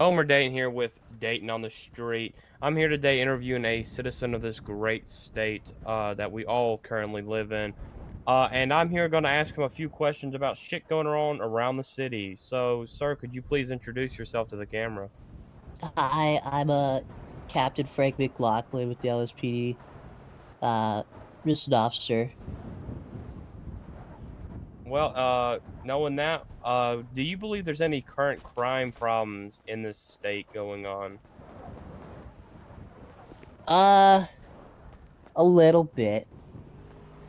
Homer Dayton here with Dayton on the Street. I'm here today interviewing a citizen of this great state that we all currently live in. And I'm here going to ask him a few questions about shit going on around the city. So, sir, could you please introduce yourself to the camera? Hi, I'm Captain Frank McLaughlin with the LSPD. Uh, just an officer. Well, knowing that, do you believe there's any current crime problems in this state going on? Uh, a little bit.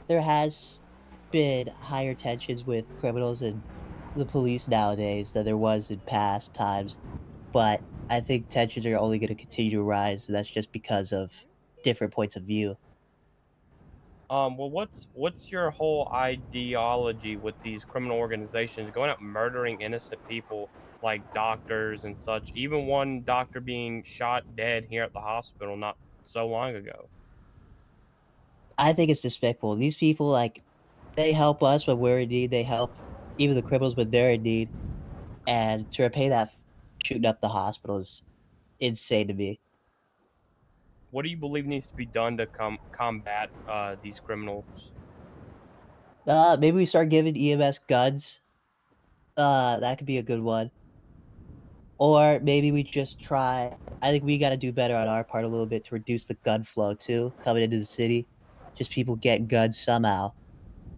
There has been higher tensions with criminals and the police nowadays than there was in past times, but I think tensions are only going to continue to rise, and that's just because of different points of view. Well, what's your whole ideology with these criminal organizations going out murdering innocent people like doctors and such? Even one doctor being shot dead here at the hospital not so long ago. I think it's despicable. These people, like, they help us when we're in need. They help even the criminals when they're in need. And to repay that shooting up the hospital is insane to me. What do you believe needs to be done to combat these criminals? Maybe we start giving EMS guns. That could be a good one. Or maybe we just try. I think we got to do better on our part a little bit to reduce the gun flow too, coming into the city. Just people get guns somehow.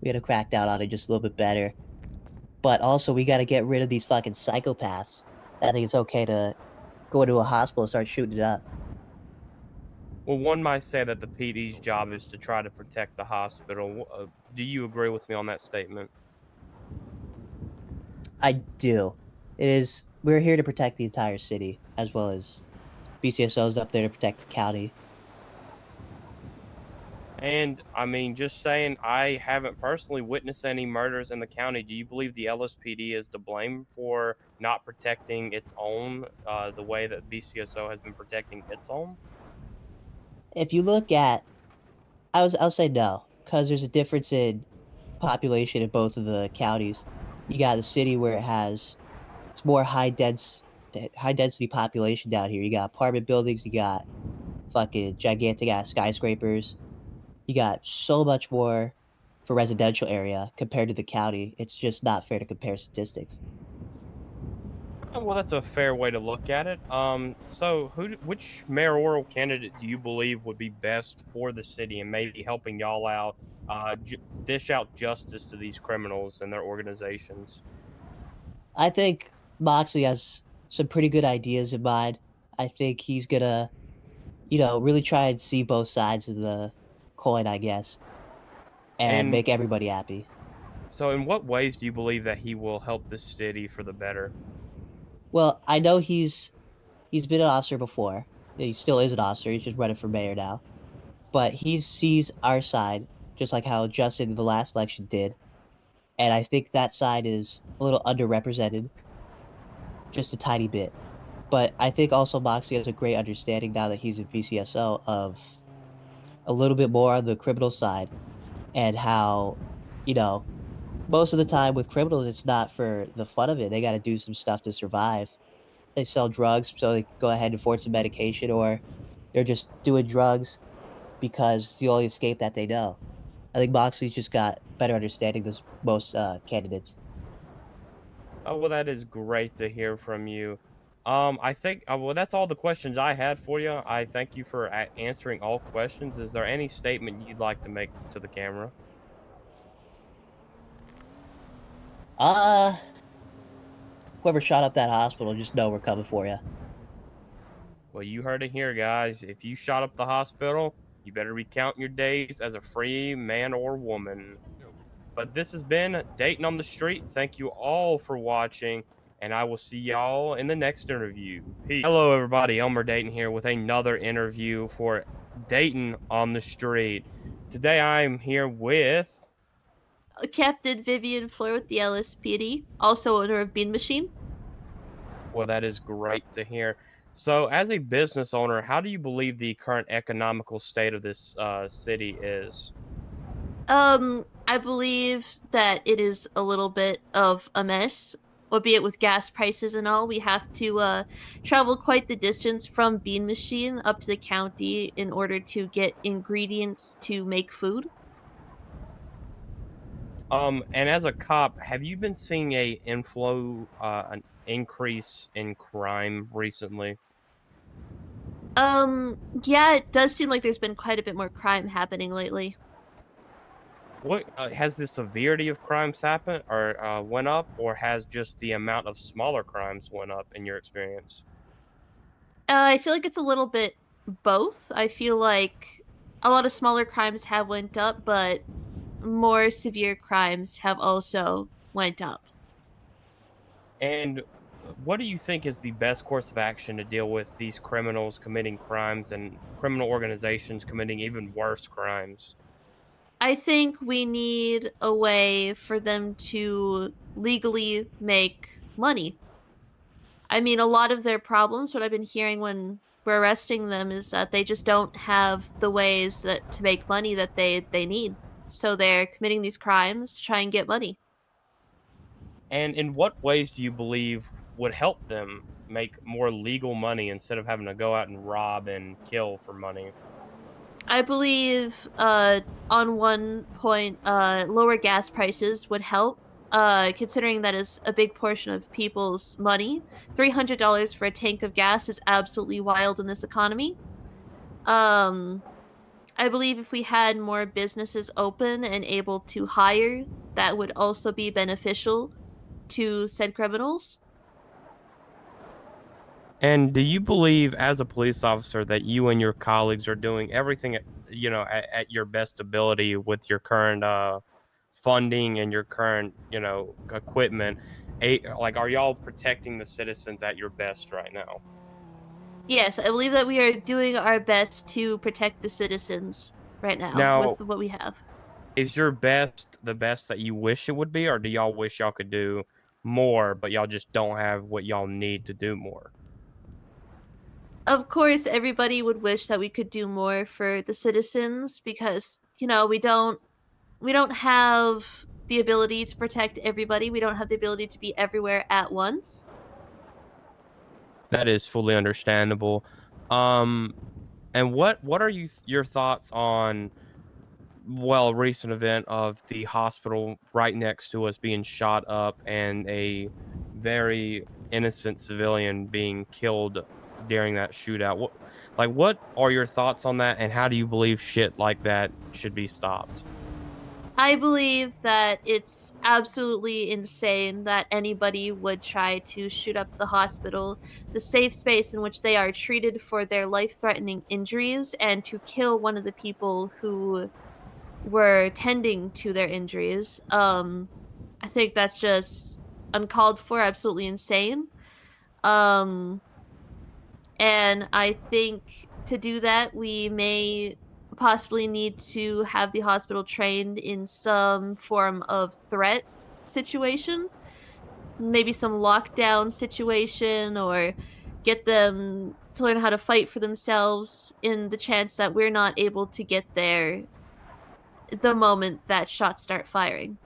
We got to crack down on it just a little bit better. But also, we got to get rid of these fucking psychopaths. I think it's okay to go into a hospital and start shooting it up. Well, one might say that the PD's job is to try to protect the hospital. Do you agree with me on that statement? I do. It is. We're here to protect the entire city, as well as BCSO's up there to protect the county. And I mean, just saying, I haven't personally witnessed any murders in the county. Do you believe the LSPD is to blame for not protecting its own the way that BCSO has been protecting its own? If you look at, I'll say no, because there's a difference in population in both of the counties. You got the city where it's more high density population down here. You got apartment buildings, you got fucking gigantic ass skyscrapers. You got so much more for residential area compared to the county. It's just not fair to compare statistics. Well, that's a fair way to look at it. So which mayoral candidate do you believe would be best for the city and maybe helping y'all out, dish out justice to these criminals and their organizations? I think Moxley has some pretty good ideas in mind. I think he's gonna, really try and see both sides of the coin, I guess, and And make everybody happy. so, in what ways do you believe that he will help the city for the better? Well, I know he's been an officer before. He still is an officer. He's just running for mayor now. But he sees our side, just like how Justin in the last election did. And I think that side is a little underrepresented, just a tiny bit. But I think also Moxley has a great understanding now that he's a VCSO of a little bit more on the criminal side and how, you know, most of the time with criminals, it's not for the fun of it. They got to do some stuff to survive. They sell drugs, so they go ahead and afford some medication, or they're just doing drugs because it's the only escape that they know. I think Moxley's just got better understanding than most candidates. Oh, well, that is great to hear from you. I think, well, that's all the questions I had for you. I thank you for answering all questions. Is there any statement you'd like to make to the camera? Uh, Whoever shot up that hospital, just know we're coming for you. Well, you heard it here, guys. If you shot up the hospital, you better be counting your days as a free man or woman. But this has been Dayton on the Street. Thank you all for watching, and I will see y'all in the next interview. Peace. Hello, everybody. Elmer Dayton here with another interview for Dayton on the Street. Today I'm here with. Captain Vivian Fleur with the LSPD, also owner of Bean Machine. Well, that is great to hear. So, as a business owner, how do you believe the current economical state of this city is? I believe that it is a little bit of a mess. albeit with gas prices and all, we have to travel quite the distance from Bean Machine up to the county in order to get ingredients to make food. And as a cop, have you been seeing an increase in crime recently? Yeah, it does seem like there's been quite a bit more crime happening lately. What has the severity of crimes happened or went up, or has just the amount of smaller crimes went up in your experience? I feel like it's a little bit both. I feel like a lot of smaller crimes have went up, but more severe crimes have also went up. And what do you think is the best course of action to deal with these criminals committing crimes and criminal organizations committing even worse crimes? I think we need a way for them to legally make money. I mean, a lot of their problems, what I've been hearing when we're arresting them, is that they just don't have the ways that to make money that they need. So they're committing these crimes to try and get money. And in what ways do you believe would help them make more legal money instead of having to go out and rob and kill for money? I believe on one point lower gas prices would help considering that is a big portion of people's money. $300 for a tank of gas is absolutely wild in this economy. Um I believe if we had more businesses open and able to hire, that would also be beneficial to said criminals. And do you believe, as a police officer, that you and your colleagues are doing everything at your best ability with your current funding and your current equipment? Like, are y'all protecting the citizens at your best right now? Yes, I believe that we are doing our best to protect the citizens right now Now, with what we have. is your best the best that you wish it would be, or do y'all wish y'all could do more, but y'all just don't have what y'all need to do more? Of course, everybody would wish that we could do more for the citizens because, we don't have the ability to protect everybody. We don't have the ability to be everywhere at once. That is fully understandable. Um, and what are your thoughts on a recent event of the hospital right next to us being shot up and a very innocent civilian being killed during that shootout? What are your thoughts on that, and how do you believe shit like that should be stopped? I believe that it's absolutely insane that anybody would try to shoot up the hospital, the safe space in which they are treated for their life threatening injuries, and to kill one of the people who were tending to their injuries. I think that's just uncalled for, absolutely insane. Um, and I think to do that, we may possibly need to have the hospital trained in some form of threat situation, maybe some lockdown situation, or get them to learn how to fight for themselves in the chance that we're not able to get there the moment that shots start firing.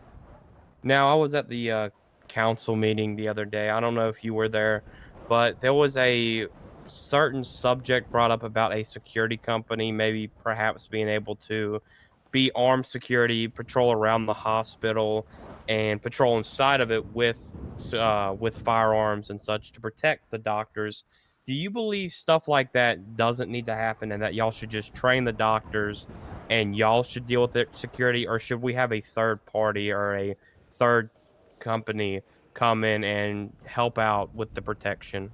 Now, I was at the council meeting the other day. I don't know if you were there, but there was a certain subject brought up about a security company, maybe perhaps being able to be armed security, patrol around the hospital, and patrol inside of it with firearms and such to protect the doctors. Do you believe stuff like that doesn't need to happen, and that y'all should just train the doctors and y'all should deal with their security, or should we have a third party or a third company come in and help out with the protection?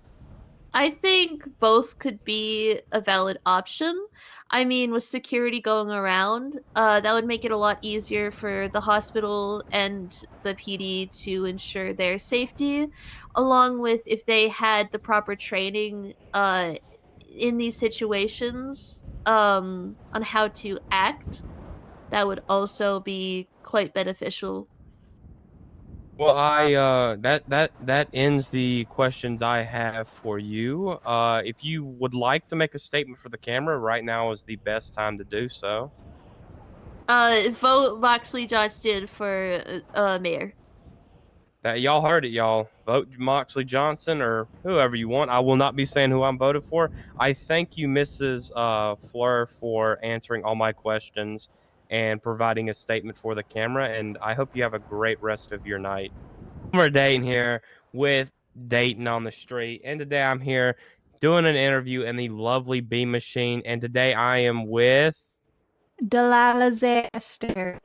I think both could be a valid option. I mean, with security going around, that would make it a lot easier for the hospital and the PD to ensure their safety, along with if they had the proper training in these situations on how to act, that would also be quite beneficial. Well, I that ends the questions I have for you. If you would like to make a statement for the camera, right now is the best time to do so. Vote Moxley Johnston for mayor. That y'all heard it, y'all. vote Moxley Johnson or whoever you want. I will not be saying who I'm voted for. I thank you, Mrs. Fleur, for answering all my questions and providing a statement for the camera. And I hope you have a great rest of your night. We're Dayton here with Dayton on the Street. And today I'm here doing an interview in the lovely B Machine. And today I am with. Delilah Esther.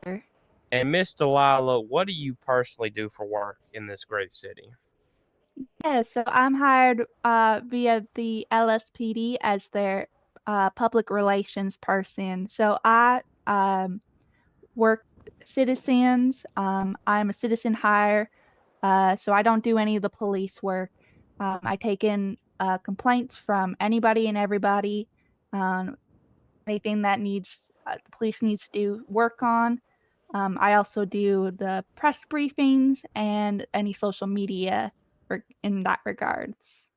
And Miss Delilah, what do you personally do for work in this great city? Yeah, so I'm hired via the LSPD as their public relations person. So I work with citizens. I'm a citizen hire, so I don't do any of the police work. I take in complaints from anybody and everybody. Um, Anything that needs the police needs to do work on. I also do the press briefings and any social media in that regards.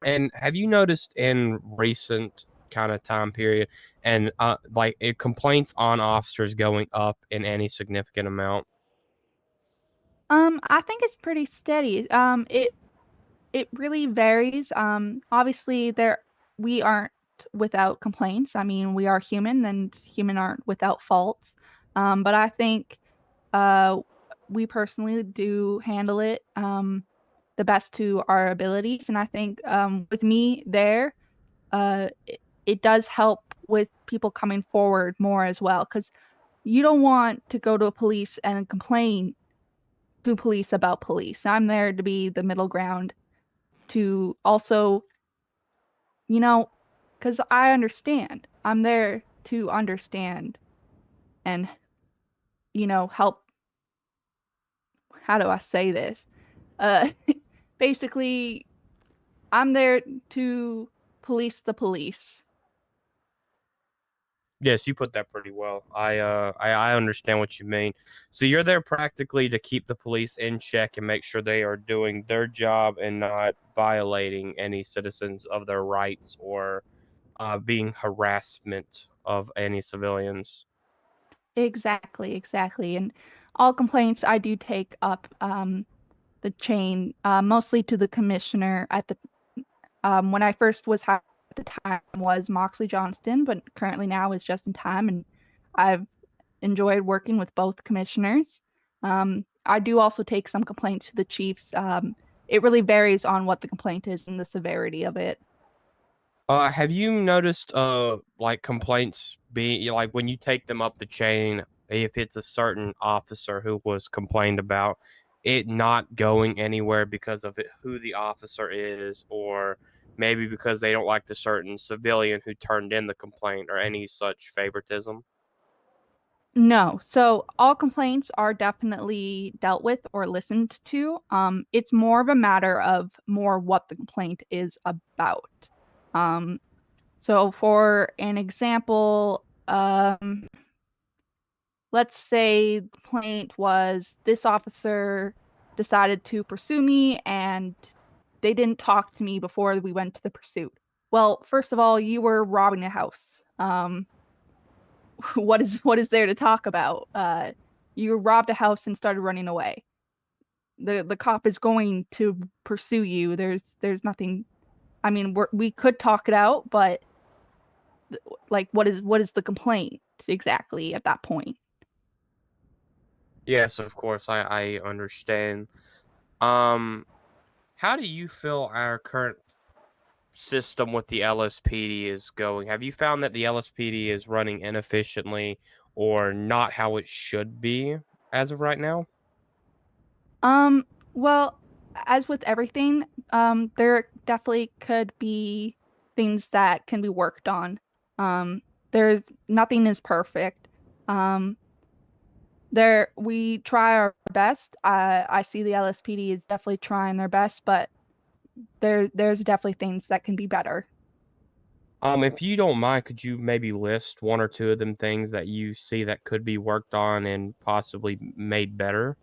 And have you noticed in recent kind of time period and complaints on officers going up in any significant amount? I think it's pretty steady. It really varies. Obviously we aren't without complaints. I mean, we are human and human aren't without faults. But I think uh we personally do handle it the best to our abilities. And I think with me there, it does help with people coming forward more as well. Because you don't want to go to a police and complain to police about police. I'm there to be the middle ground to also, you know, because I understand. I'm there to understand and, help. How do I say this? Uh, Basically, I'm there to police the police. Yes, you put that pretty well. I understand what you mean. So you're there practically to keep the police in check and make sure they are doing their job and not violating any citizens of their rights or being harassment of any civilians. Exactly, exactly. And all complaints I do take up the chain, mostly to the commissioner at the when I first was hired at the time was Moxley Johnston, but currently now is Just in Time, and I've enjoyed working with both commissioners. I do also take some complaints to the chiefs. It really varies on what the complaint is and the severity of it. Have you noticed like complaints being like when you take them up the chain, if it's a certain officer who was complained about, it not going anywhere because of who the officer is, or maybe because they don't like the certain civilian who turned in the complaint, or any such favoritism? No, so all complaints are definitely dealt with or listened to. It's more of a matter of more what the complaint is about. Um, so for an example, let's say the complaint was this officer decided to pursue me and they didn't talk to me before we went to the pursuit. Well, first of all, you were robbing a house. What is there to talk about? You robbed a house and started running away. The cop is going to pursue you. There's nothing. I mean, we could talk it out, but like, what is the complaint exactly at that point? Yes, of course, I understand. Um, how do you feel our current system with the LSPD is going? Have you found that the LSPD is running inefficiently or not how it should be as of right now? Well, as with everything, there definitely could be things that can be worked on. There's nothing is perfect. Um, there we try our best. I see the LSPD is definitely trying their best, but there's definitely things that can be better. If you don't mind, could you maybe list one or two of them things that you see that could be worked on and possibly made better?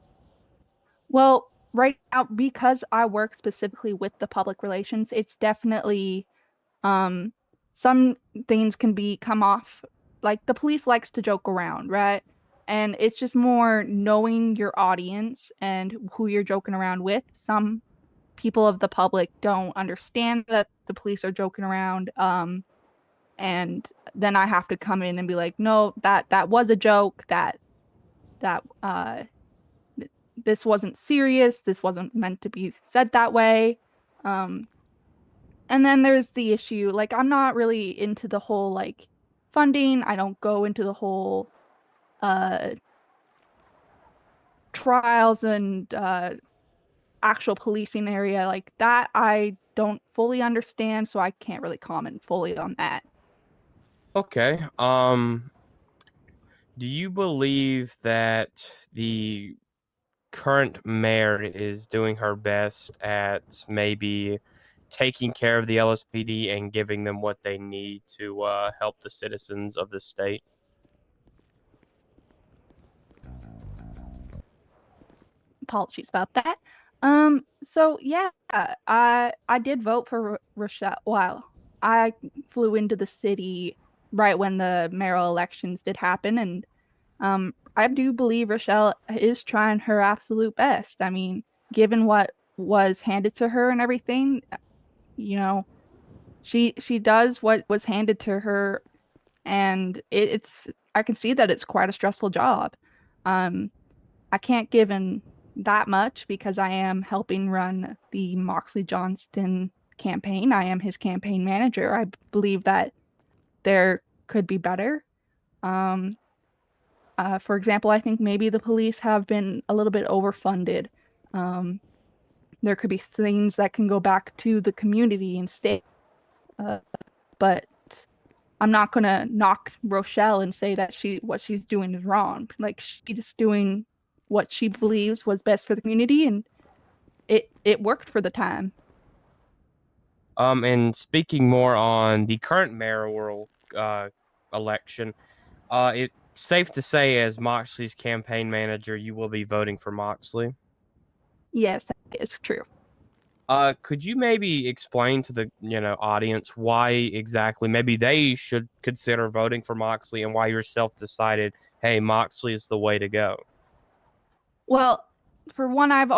Well, right now, because I work specifically with the public relations, it's definitely um some things can be come off like the police likes to joke around, right? And it's just more knowing your audience and who you're joking around with. Some people of the public don't understand that the police are joking around. And then I have to come in and be like, no, that was a joke. That this wasn't serious. This wasn't meant to be said that way. Um, and then there's the issue, like I'm not really into the whole like funding. I don't go into the whole uh trials and actual policing area like that. I don't fully understand, so I can't really comment fully on that. Okay. Do you believe that the current mayor is doing her best at maybe taking care of the LSPD and giving them what they need to help the citizens of the state? Apologies about that. So yeah, I did vote for Rochelle. Wow, I flew into the city right when the mayoral elections did happen, and I do believe Rochelle is trying her absolute best. I mean, given what was handed to her and everything, you know, she does what was handed to her, and it's I can see that it's quite a stressful job. Um, I can't give him that much because I am helping run the Moxley Johnston campaign. I am his campaign manager. I believe that there could be better. Um, for example, I think maybe the police have been a little bit overfunded. Um, there could be things that can go back to the community and state. Uh, but I'm not gonna knock Rochelle and say that what she's doing is wrong. Like she's just doing what she believes was best for the community, and it worked for the time. And speaking more on the current mayoral election, it's safe to say, as Moxley's campaign manager, you will be voting for Moxley. Yes, that is true. Could you maybe explain to the audience why exactly maybe they should consider voting for Moxley and why yourself decided, hey, Moxley is the way to go? Well, for one, I've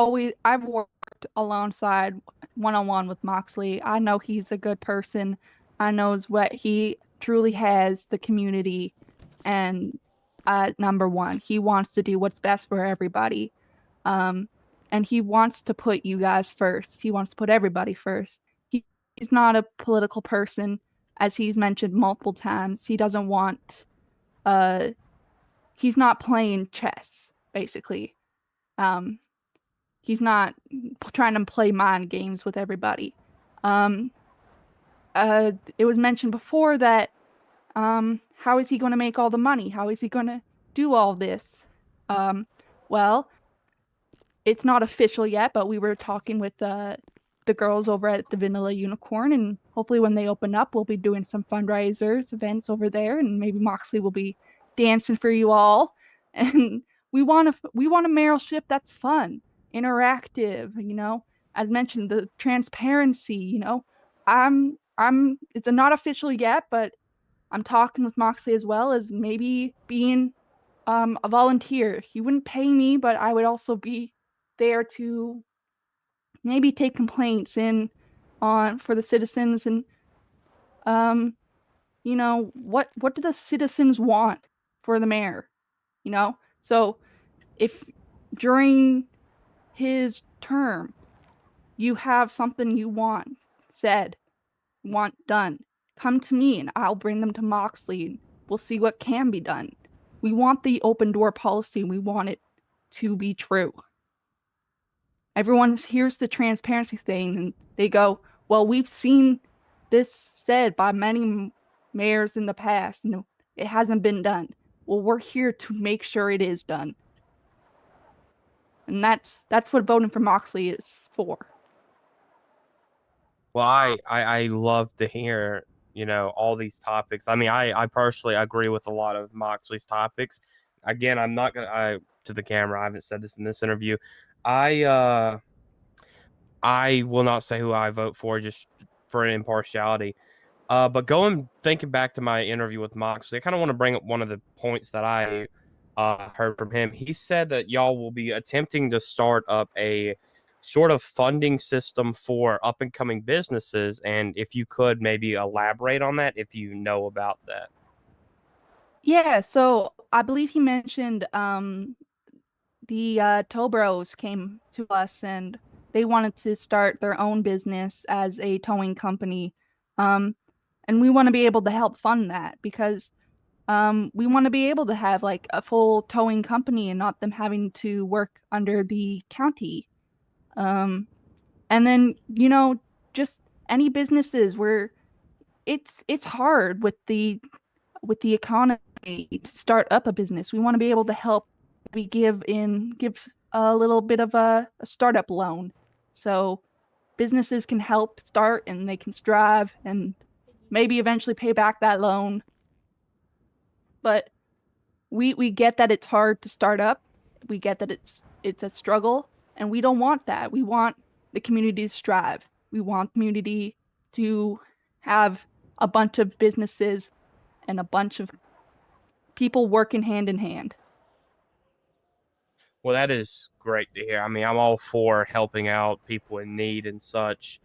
worked alongside one on one with Moxley. I know he's a good person. I knows what he truly has the community, and number one, he wants to do what's best for everybody. Um, and he wants to put you guys first. He wants to put everybody first. He's not a political person, as he's mentioned multiple times. He doesn't want uh he's not playing chess, basically. Um, he's not trying to play mind games with everybody. Um, it was mentioned before that how is he going to make all the money? How is he going to do all this? Um, well, it's not official yet, but we were talking with the girls over at the Vanilla Unicorn, and hopefully when they open up, we'll be doing some fundraisers events over there, and maybe Moxley will be dancing for you all. And we want a mayoralship that's fun, interactive. As mentioned, the transparency. I'm it's not official yet, but I'm talking with Moxley as well as maybe being a volunteer. He wouldn't pay me, but I would also be there to maybe take complaints in on for the citizens and um what do the citizens want for the mayor? So if during his term you have something you want done, come to me and I'll bring them to Moxley and we'll see what can be done. We want the open door policy. We want it to be true. Everyone hears the transparency thing and they go, well, we've seen this said by many mayors in the past and it hasn't been done. Well, we're here to make sure it is done. And that's what voting for Moxley is for. Well, I love to hear, all these topics. I mean, I personally agree with a lot of Moxley's topics. Again, I'm not gonna to the camera. I haven't said this in this interview. I I will not say who I vote for just for impartiality. But thinking back to my interview with Moxley, I kind of want to bring up one of the points that I heard from him. He said that y'all will be attempting to start up a sort of funding system for up and coming businesses, and if you could maybe elaborate on that if you know about that. Yeah, so I believe he mentioned the Tobros came to us and they wanted to start their own business as a towing company. Um, and we want to be able to help fund that because we want to be able to have like a full towing company and not them having to work under the county. Um, and then, just any businesses where it's hard with the economy to start up a business. We want to be able to help. We give a little bit of a startup loan, so businesses can help start and they can strive and maybe eventually pay back that loan. But we get that it's hard to start up. We get that it's a struggle, and we don't want that. We want the community to strive. We want community to have a bunch of businesses and a bunch of people working hand in hand. Well, that is great to hear. I mean, I'm all for helping out people in need and such.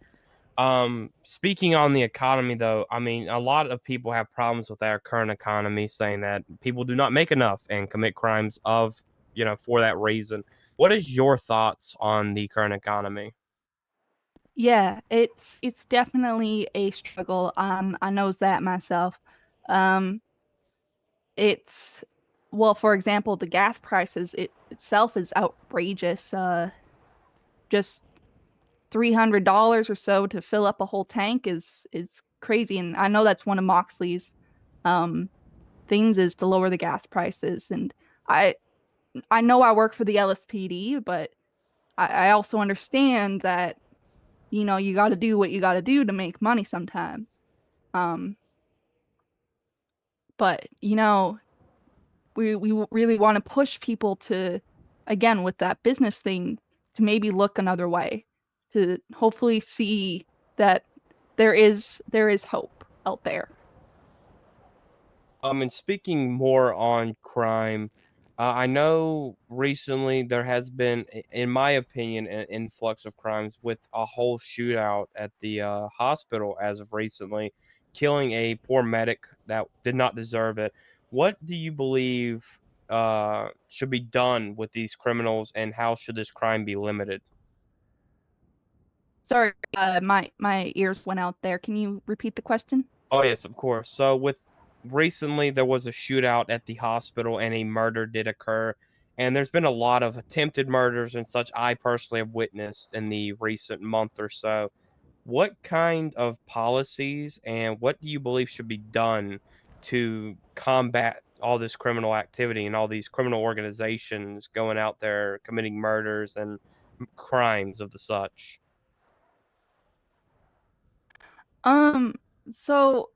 Speaking on the economy, though, I mean, a lot of people have problems with our current economy, saying that people do not make enough and commit crimes for that reason. What is your thoughts on the current economy? Yeah, it's definitely a struggle. I knows that myself. Um, it's well, for example, the gas prices itself is outrageous. Just $300 or so to fill up a whole tank is crazy, and I know that's one of Moxley's um things is to lower the gas prices. And I I know I work for the LSPD, but I also understand that you got to do what you got to do to make money sometimes. Um, but we really want to push people to, again, with that business thing, to maybe look another way, to hopefully see that there is hope out there. And speaking more on crime, I know recently there has been, in my opinion, an influx of crimes with a whole shootout at the hospital as of recently, killing a poor medic that did not deserve it. What do you believe should be done with these criminals, and how should this crime be limited? Sorry, my ears went out there. Can you repeat the question? Oh yes, of course. So with recently there was a shootout at the hospital and a murder did occur. And there's been a lot of attempted murders and such I personally have witnessed in the recent month or so. What kind of policies and what do you believe should be done to combat all this criminal activity and all these criminal organizations going out there committing murders and crimes of the such? Um, so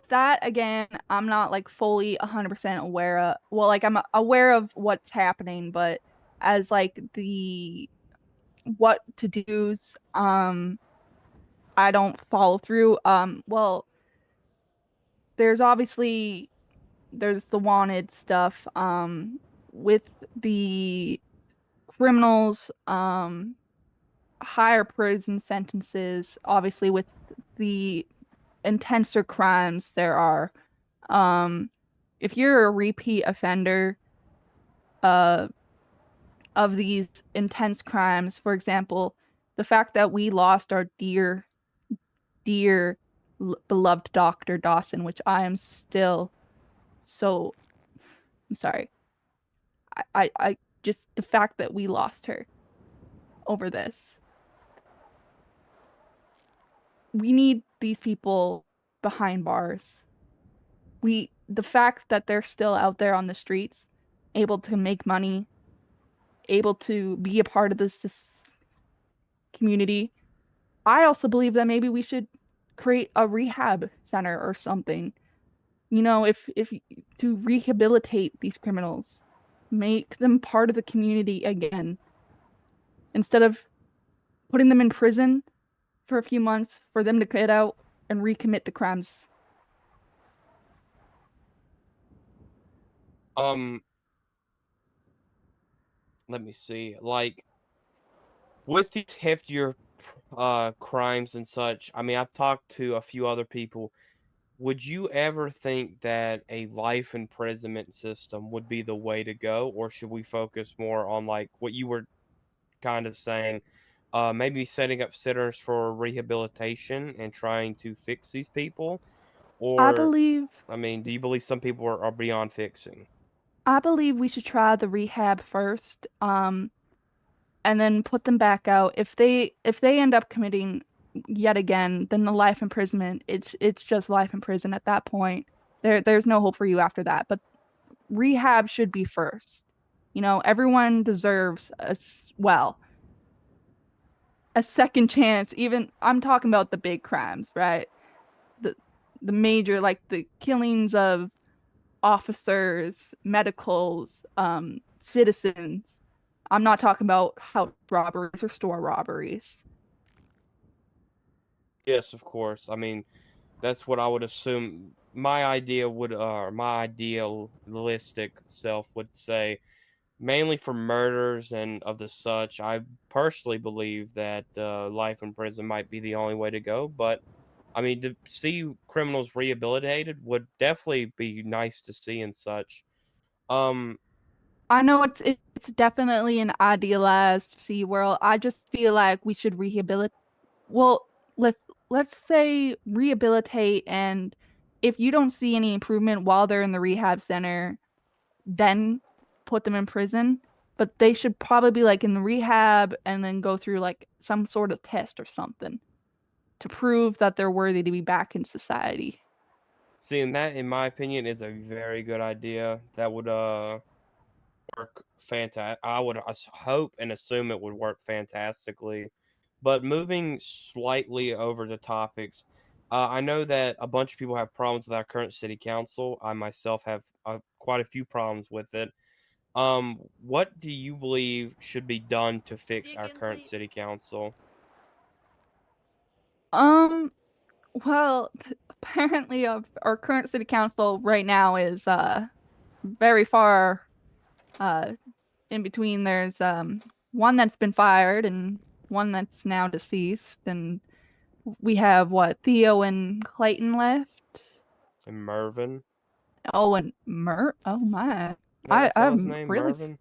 that again, I'm not like fully 100% aware of. Well, like I'm aware of what's happening, but as like the what to do's, I don't follow through. Well, there's obviously there's the wanted stuff, with the criminals, higher prison sentences, obviously with the intenser crimes there are. Um, if you're a repeat offender uh, of these intense crimes, for example, the fact that we lost our dear, beloved Dr. Dawson, which I am still so, I'm sorry. I just, the fact that we lost her over this. We need these people behind bars. The fact that they're still out there on the streets, able to make money, able to be a part of this community. I also believe that maybe we should create a rehab center or something. If to rehabilitate these criminals, make them part of the community again, instead of putting them in prison for a few months for them to get out and recommit the crimes. Um, Let me see. Like with these heftier crimes and such, I mean, I've talked to a few other people. Would you ever think that a life imprisonment system would be the way to go, or should we focus more on like what you were kind of saying, maybe setting up centers for rehabilitation and trying to fix these people? I Or, believe I mean, do you believe some people are beyond fixing? I believe we should try the rehab first, and then put them back out. If they end up committing yet again, then the life imprisonment, it's just life in prison at that point. There's no hope for you after that. But rehab should be first. Everyone deserves a second chance. Even I'm talking about the big crimes, right? The the major, like the killings of officers, medicals, citizens. I'm not talking about house robberies or store robberies. Yes, of course. I mean, that's what I would assume. My idealistic self would say, mainly for murders and of the such. I personally believe that life in prison might be the only way to go. But I mean, to see criminals rehabilitated would definitely be nice to see and such. Um, I know it's definitely an idealized sea world. I just feel like we should rehabilitate. Well, let's say rehabilitate, and if you don't see any improvement while they're in the rehab center, then put them in prison. But they should probably be like in the rehab and then go through like some sort of test or something to prove that they're worthy to be back in society. Seeing that, in my opinion, is a very good idea. That would work fantastic. I would hope and assume it would work fantastically. But moving slightly over the topics, I know that a bunch of people have problems with our current city council. I myself have quite a few problems with it. What do you believe should be done to fix our current city council? Um, well, apparently our current city council right now is very far uh in between. There's one that's been fired and one that's now deceased, and we have what, Theo and Clayton left. And Mervin? Oh, and Oh my. Is that that fella's I'm name, really Mervin?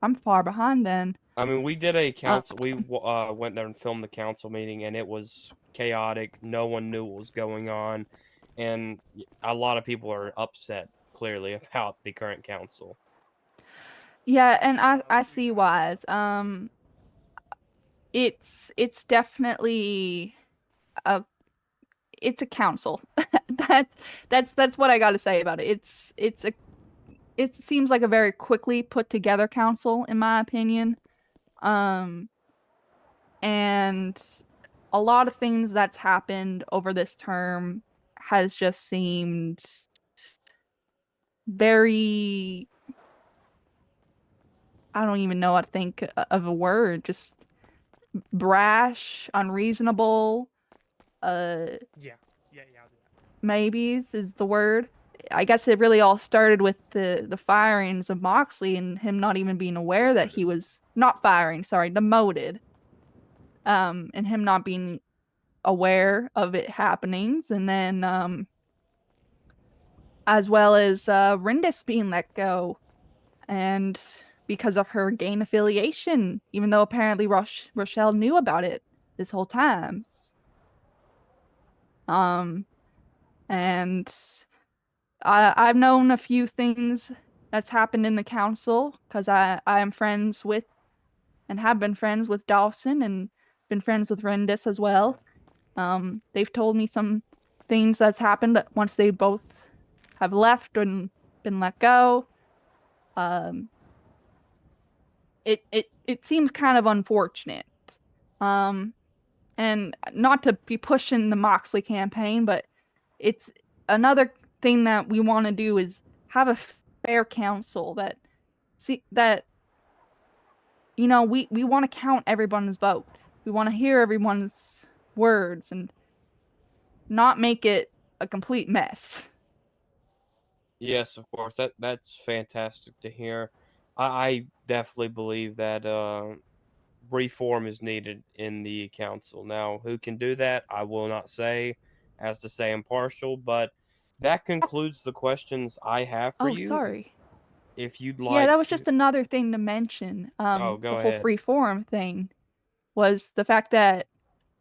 I'm far behind then. I mean, we did a Uh, council. We went there and filmed the council meeting, and it was chaotic. No one knew what was going on, and a lot of people are upset, clearly, about the current council. yeah, and I see whys. It's definitely a it's a council. That's that's what I got to say about it. It seems like a very quickly put together council in my opinion. Um and a lot of things that's happened over this term has just seemed very, I don't even know how to think of a word, just brash, unreasonable, uh Yeah, yeah, I'll do that. maybes is the word. I guess it really all started with the firings of Moxley and him not even being aware that he was not firing, sorry, demoted. And him not being aware of it happenings, and then as well as Rindis being let go, and because of her gang affiliation, even though apparently Rochelle knew about it this whole time. Um, and I've known a few things that's happened in the council because I am friends with and have been friends with Dawson and been friends with Rendis as well. They've told me some things that's happened once they both have left and been let go. Um, it seems kind of unfortunate. Um, and not to be pushing the Moxley campaign, but it's another thing that we want to do is have a fair council that see that we want to count everyone's vote. We want to hear everyone's words and not make it a complete mess. Yes, of course. That's fantastic to hear. I definitely believe that reform is needed in the council. Now, who can do that? I will not say, as to say impartial, but that concludes the questions I have for Oh, you. sorry. If you'd Yeah, like that was to, just another thing to mention. oh, The go whole ahead. free forum thing was the fact that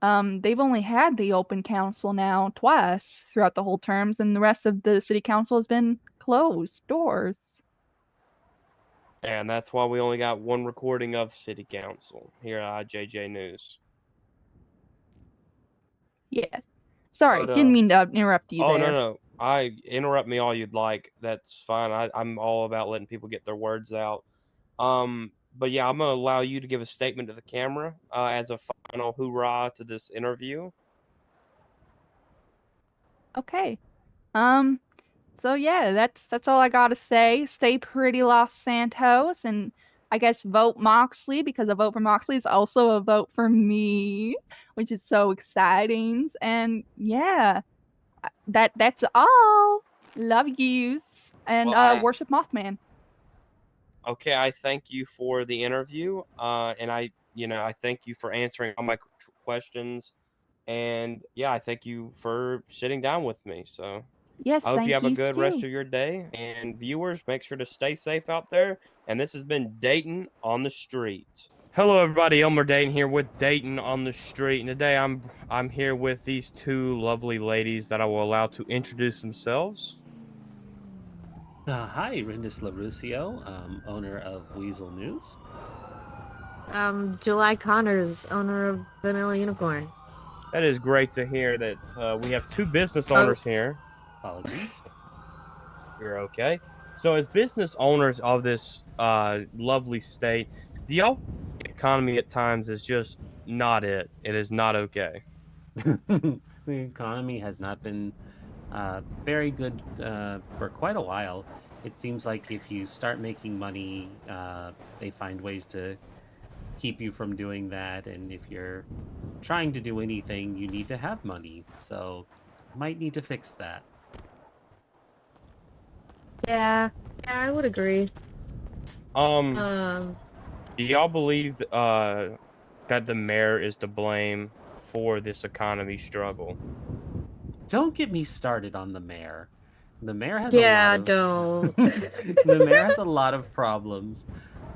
they've only had the open council now twice throughout the whole terms, and the rest of the city council has been closed doors. And that's why we only got one recording of city council here at IJJ News. Yeah. Sorry, But didn't mean to interrupt you oh, no, there. no. I interrupt me all you'd like. That's fine. I'm all about letting people get their words out. But yeah, I'm gonna allow you to give a statement to the camera as a final hoorah to this interview. Okay. Um, so yeah, that's all I gotta say. Stay pretty, Los Santos, and I guess vote Moxley, because a vote for Moxley is also a vote for me, which is so exciting. And yeah, that's all. Love yous and Well, worship Mothman. okay, I thank you for the interview. And I thank you for answering all my questions. And yeah, I thank you for sitting down with me. So Yes, I hope you thank have a you, good rest Stu. of your day. And viewers, make sure to stay safe out there. And this has been Dayton on the Street. Hello, everybody. Elmer Dayton here with Dayton on the Street, and today I'm here with these two lovely ladies that I will allow to introduce themselves. Hi, Rindis LaRussio, owner of Weasel News. July Connors, owner of Vanilla Unicorn. That is great to hear that we have two business Oh. owners here. Apologies. You're okay. So, as business owners of this lovely state, do y'all think the economy at times is just not it? It is not okay. The economy has not been very good for quite a while. It seems like if you start making money, they find ways to keep you from doing that. And if you're trying to do anything, you need to have money. So, might need to fix that. Yeah, I would agree. Do y'all believe that the mayor is to blame for this economy struggle? Don't get me started on the mayor. The mayor has Yeah, a lot of don't. the mayor has a lot of problems.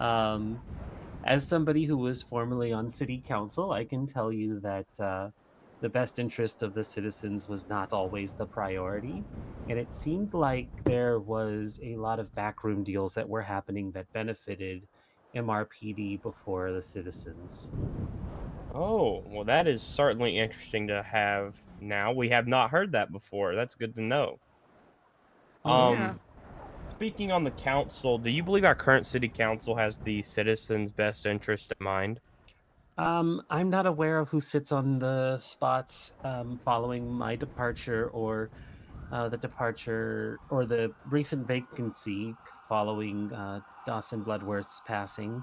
As somebody who was formerly on city council, I can tell you that the best interest of the citizens was not always the priority, and it seemed like there was a lot of backroom deals that were happening that benefited MRPD before the citizens. Oh, well, that is certainly interesting to have now. We have not heard that before. That's good to know. Yeah. Speaking on the council, do you believe our current city council has the citizens' best interest in mind? I'm not aware of who sits on the spots following my departure or the departure or the recent vacancy following Dawson Bloodworth's passing.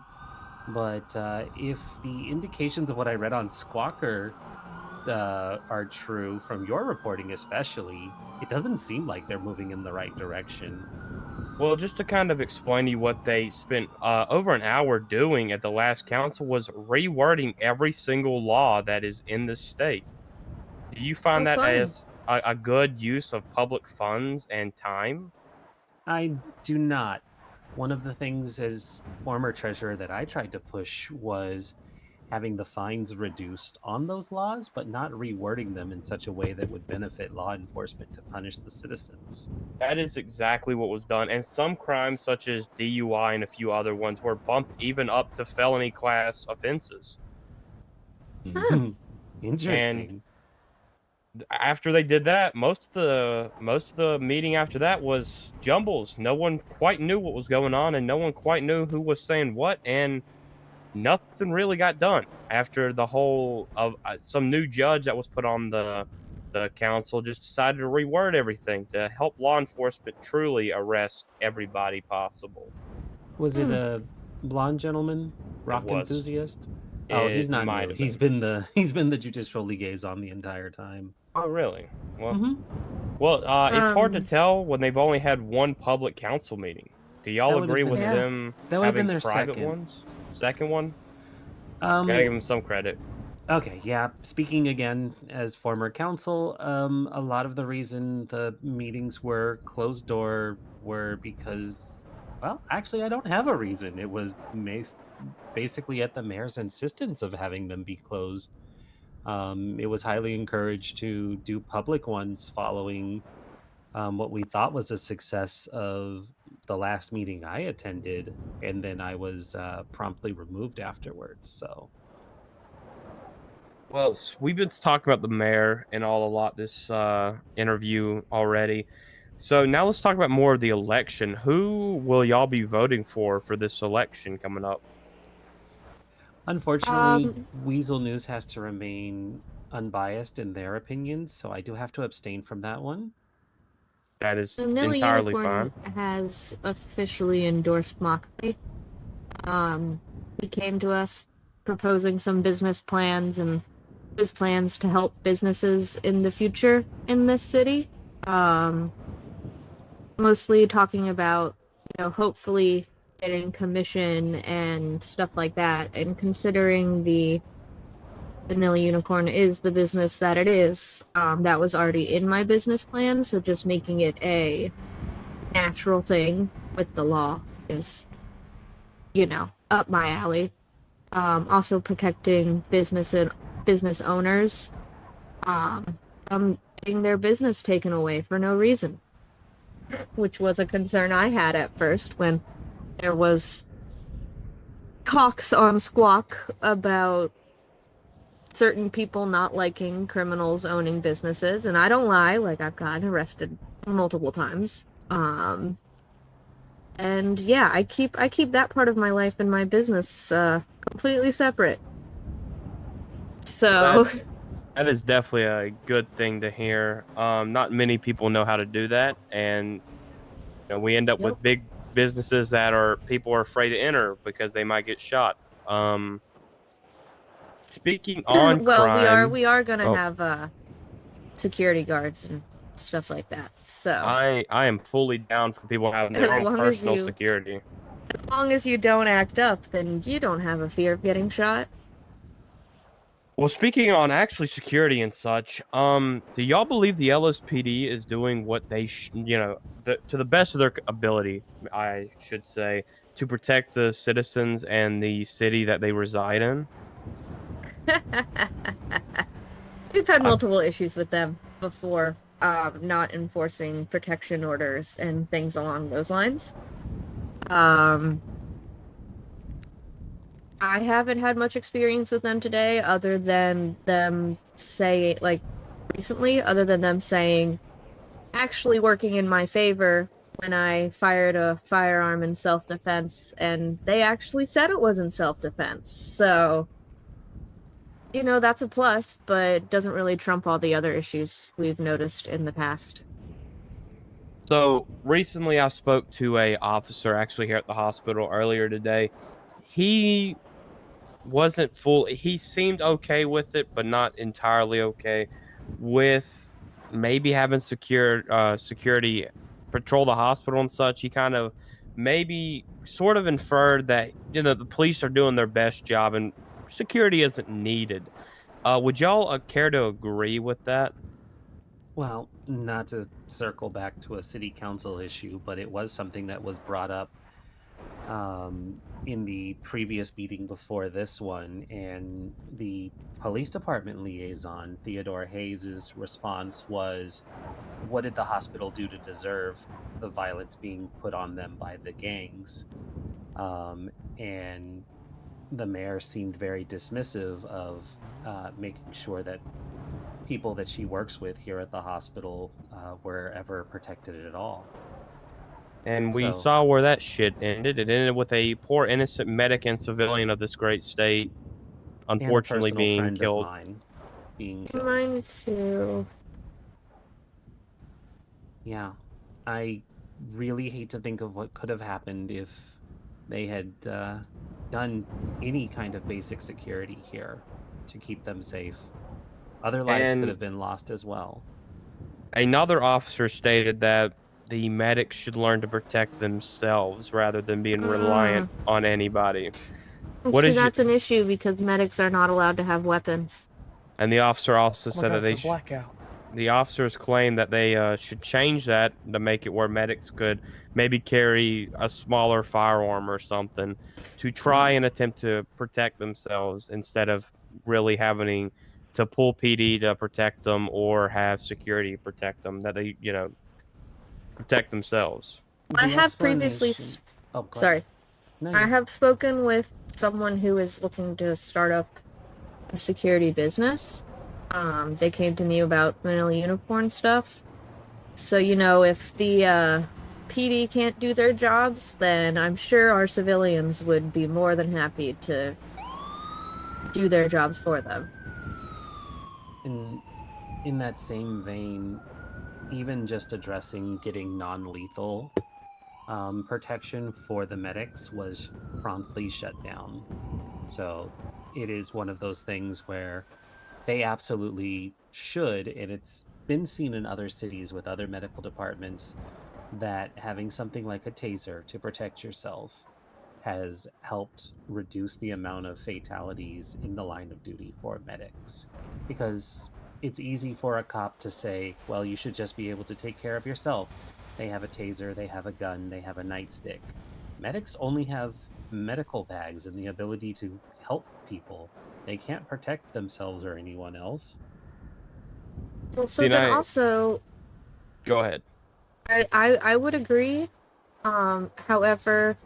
But if the indications of what I read on Squawker are true, from your reporting especially, it doesn't seem like they're moving in the right direction. Well, just to kind of explain to you what they spent over an hour doing at the last council was rewording every single law that is in this state. Do you find that fun. as a good use of public funds and time? I do not. One of the things as former treasurer that I tried to push was having the fines reduced on those laws, but not rewording them in such a way that would benefit law enforcement to punish the citizens. That is exactly what was done. And some crimes, such as DUI and a few other ones, were bumped even up to felony class offenses. Interesting. After they did that, most of the meeting after that was jumbles. No one quite knew what was going on, and no one quite knew who was saying what, and nothing really got done after the whole of some new judge that was put on the council just decided to reword everything to help law enforcement truly arrest everybody possible. Was it a blonde gentleman, rock was. enthusiast? Oh, he's It not might new. have He's been the judicial liaison the entire time. Oh, really? Well, Mm-hmm. it's hard to tell when they've only had one public council meeting. Do y'all That would've agree been with their- them that would've been having their private second. ones? Second one? Gotta give him some credit. Okay, yeah. Speaking again as former counsel, a lot of the reason the meetings were closed door were because, well, actually, I don't have a reason. It was basically at the mayor's insistence of having them be closed. It was highly encouraged to do public ones following what we thought was a success of the last meeting I attended, and then I was promptly removed afterwards. So. Well, we've been talking about the mayor and all a lot this interview already. So now let's talk about more of the election. Who will y'all be voting for this election coming up? Unfortunately, Weasel News has to remain unbiased in their opinions, so I do have to abstain from that one. That is Vanilla entirely Unicorn fine. has officially endorsed Mockery. He came to us proposing some business plans and his plans to help businesses in the future in this city. Mostly talking about, hopefully getting commission and stuff like that. And considering the Vanilla Unicorn is the business that it is, that was already in my business plan. So just making it a natural thing with the law is, up my alley. Also protecting business owners from getting their business taken away for no reason, which was a concern I had at first when there was talks on Squawk about certain people not liking criminals owning businesses, and I don't lie, like I've gotten arrested multiple times. And yeah, I keep that part of my life and my business completely separate. So That is definitely a good thing to hear. Not many people know how to do that, and we end up with big businesses that people are afraid to enter because they might get shot. Speaking on well, crime, we are gonna have security guards and stuff like that. So I am fully down for people having their as own long as personal you security. as long as you don't act up, then you don't have a fear of getting shot. Well, speaking on actually security and such, do y'all believe the LSPD is doing what they, to the best of their ability, I should say, to protect the citizens and the city that they reside in? We've had I've, multiple issues with them before, not enforcing protection orders and things along those lines. I haven't had much experience with them today, other than them say, like, recently, other than them saying, actually working in my favor when I fired a firearm in self-defense, and they actually said it was in self-defense. So, that's a plus, but doesn't really trump all the other issues we've noticed in the past. So recently, I spoke to a officer actually here at the hospital earlier today. He wasn't full. He seemed okay with it, but not entirely okay with maybe having security patrol the hospital and such. He kind of maybe sort of inferred that the police are doing their best job and security isn't needed. Would y'all care to agree with that? Well, not to circle back to a city council issue, but it was something that was brought up in the previous meeting before this one, and the police department liaison, Theodore Hayes's response was, what did the hospital do to deserve the violence being put on them by the gangs? And the mayor seemed very dismissive of making sure that people that she works with here at the hospital were ever protected at all. And we So, saw where that shit ended. It ended with a poor innocent medic and civilian of this great state, and a unfortunately personal being friend of killed. mine being killed. Mine too. Yeah, I really hate to think of what could have happened if they had done any kind of basic security here to keep them safe. Other lives could And have been lost as well. another officer stated that the medics should learn to protect themselves rather than being reliant on anybody. What See, is that's an issue because medics are not allowed to have weapons. And the officer also said that it's a blackout. the officers claim that they should change that to make it where medics could maybe carry a smaller firearm or something to try and attempt to protect themselves instead of really having to pull PD to protect them or have security protect them, that they, protect themselves. I The have previously. explanation. Oh, go Sorry. ahead. No, I you. have spoken with someone who is looking to start up a security business. They came to me about vanilla unicorn stuff. So, if the PD can't do their jobs, then I'm sure our civilians would be more than happy to do their jobs for them. In that same vein, even just addressing getting non-lethal protection for the medics was promptly shut down. So it is one of those things where they absolutely should, and it's been seen in other cities with other medical departments, that having something like a taser to protect yourself has helped reduce the amount of fatalities in the line of duty for medics. Because it's easy for a cop to say, well, you should just be able to take care of yourself. They have a taser, they have a gun, they have a nightstick. Medics only have medical bags and the ability to help people. They can't protect themselves or anyone else. Well, See, so then also, go ahead. I would agree. However,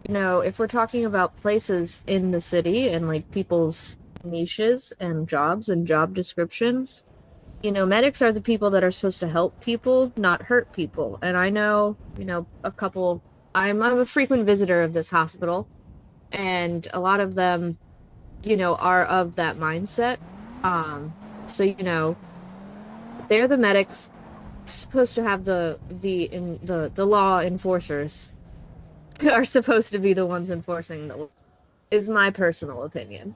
if we're talking about places in the city and like people's niches and jobs and job descriptions, medics are the people that are supposed to help people, not hurt people. And I know, a couple. I'm a frequent visitor of this hospital, and a lot of them, are of that mindset. So they're the medics supposed to have the law enforcers are supposed to be the ones enforcing the law, is my personal opinion.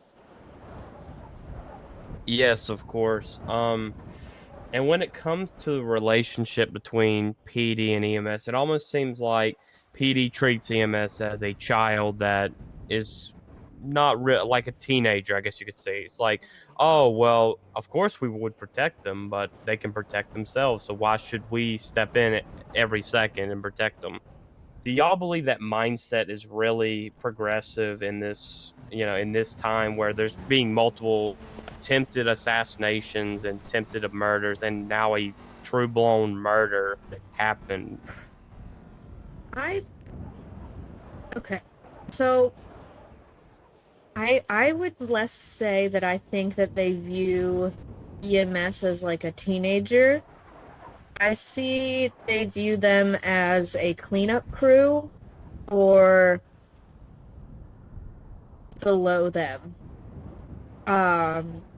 Yes, of course. And when it comes to the relationship between PD and EMS, it almost seems like PD treats EMS as a child that is not like a teenager, I guess you could say. It's like, oh, well, of course we would protect them, but they can protect themselves. So why should we step in every second and protect them? Do y'all believe that mindset is really progressive in this time where there's being multiple attempted assassinations and attempted murders, and now a true blown murder happened? Okay. So I would less say that I think that they view EMS as like a teenager. I see they view them as a cleanup crew or below them.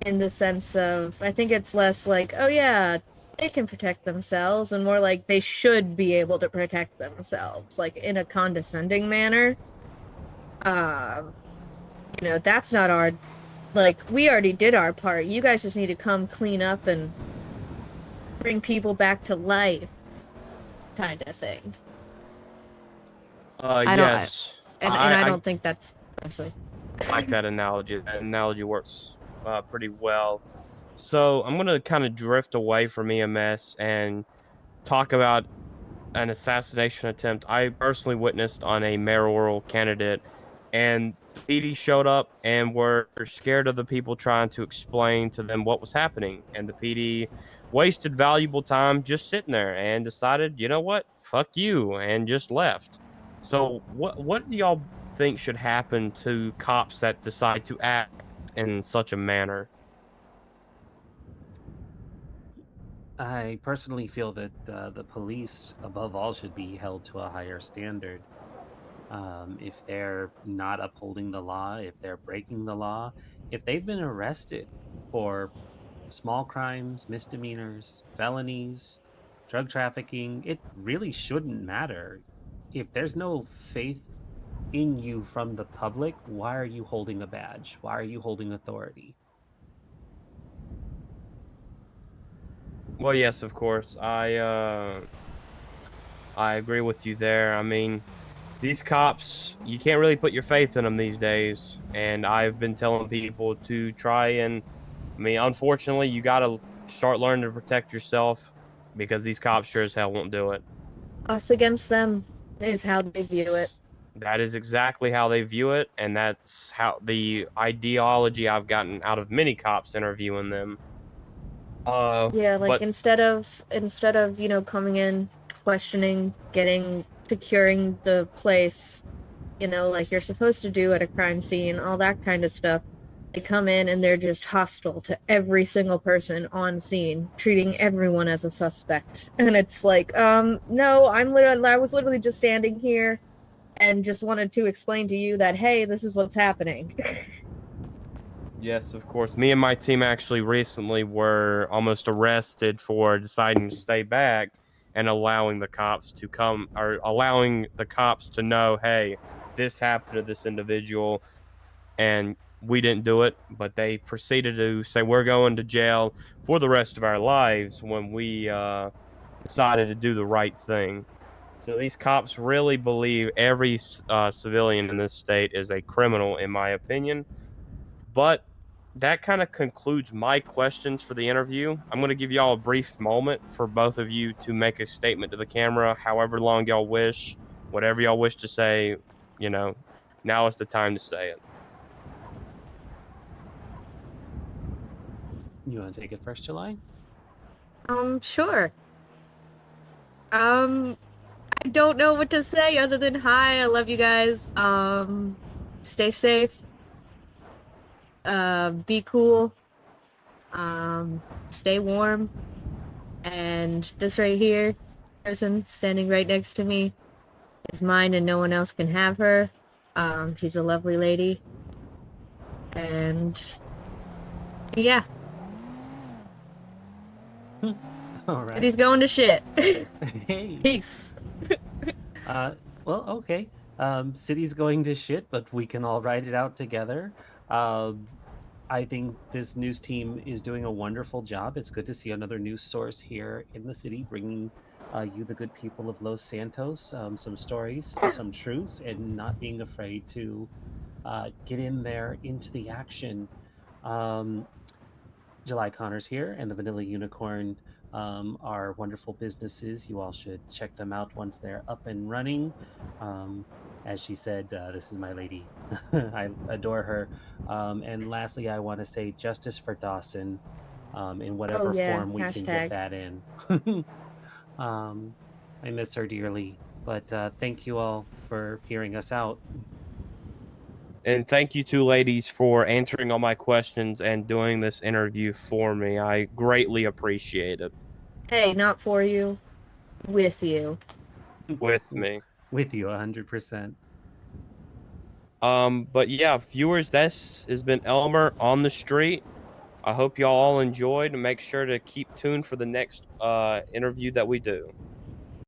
In the sense of, I think it's less like, oh yeah, they can protect themselves, and more like they should be able to protect themselves, like in a condescending manner. Um, that's not our, like, we already did our part. You guys just need to come clean up and bring people back to life, kind of thing. Yes. And I don't think that's honestly. I like that analogy. That analogy works pretty well. So I'm going to kind of drift away from EMS and talk about an assassination attempt I personally witnessed on a mayoral candidate, and PD showed up and were scared of the people trying to explain to them what was happening, and the PD wasted valuable time just sitting there and decided, you know what, fuck you, and just left. So what do y'all think should happen to cops that decide to act in such a manner? I personally feel that the police, above all, should be held to a higher standard. If they're not upholding the law, if they're breaking the law, if they've been arrested for small crimes, misdemeanors, felonies, drug trafficking, it really shouldn't matter. If there's no faith in you from the public, why are you holding a badge? Why are you holding authority? Well, yes, of course. I agree with you there. I mean, these cops, you can't really put your faith in them these days. And I've been telling people to try and, I mean, unfortunately, you got to start learning to protect yourself because these cops sure as hell won't do it. Us against them is how they view it. That is exactly how they view it, and that's how the ideology I've gotten out of many cops interviewing them. Yeah, like But instead of coming in, questioning, securing the place, like you're supposed to do at a crime scene, all that kind of stuff. They come in and they're just hostile to every single person on scene, treating everyone as a suspect. And it's like, no, I was literally just standing here and just wanted to explain to you that, hey, this is what's happening. yes, of course, me and my team actually recently were almost arrested for deciding to stay back and allowing the cops to come, or allowing the cops to know, hey, this happened to this individual, and we didn't do it, but they proceeded to say we're going to jail for the rest of our lives when we decided to do the right thing. So these cops really believe every civilian in this state is a criminal, in my opinion. But that kind of concludes my questions for the interview. I'm going to give y'all a brief moment for both of you to make a statement to the camera, however long y'all wish, whatever y'all wish to say. You know, now is the time to say it. You want to take it first, July? Sure. I don't know what to say other than hi, I love you guys. Stay safe. Be cool. Stay warm. And this right here, person standing right next to me, is mine and no one else can have her. She's a lovely lady. And yeah, All right. he's going to shit. Hey. Peace. Well, okay. City's going to shit, but we can all ride it out together. I think this news team is doing a wonderful job. It's good to see another news source here in the city, bringing you, the good people of Los Santos, some stories, some truths, and not being afraid to get in there into the action. Um, July Connors here, and the Vanilla Unicorn are wonderful businesses. You all should check them out once they're up and running. Um, as she said, this is my lady. I adore her. And lastly, I want to say justice for Dawson in whatever Oh yeah, form we can get hashtag. that in. um, I miss her dearly, but thank you all for hearing us out. And thank you two ladies for answering all my questions and doing this interview for me. I greatly appreciate it. Hey, not for you, with you. With me. With you 100%. But yeah, viewers, this has been Elmer on the street. I hope y'all all enjoyed, and make sure to keep tuned for the next interview that we do.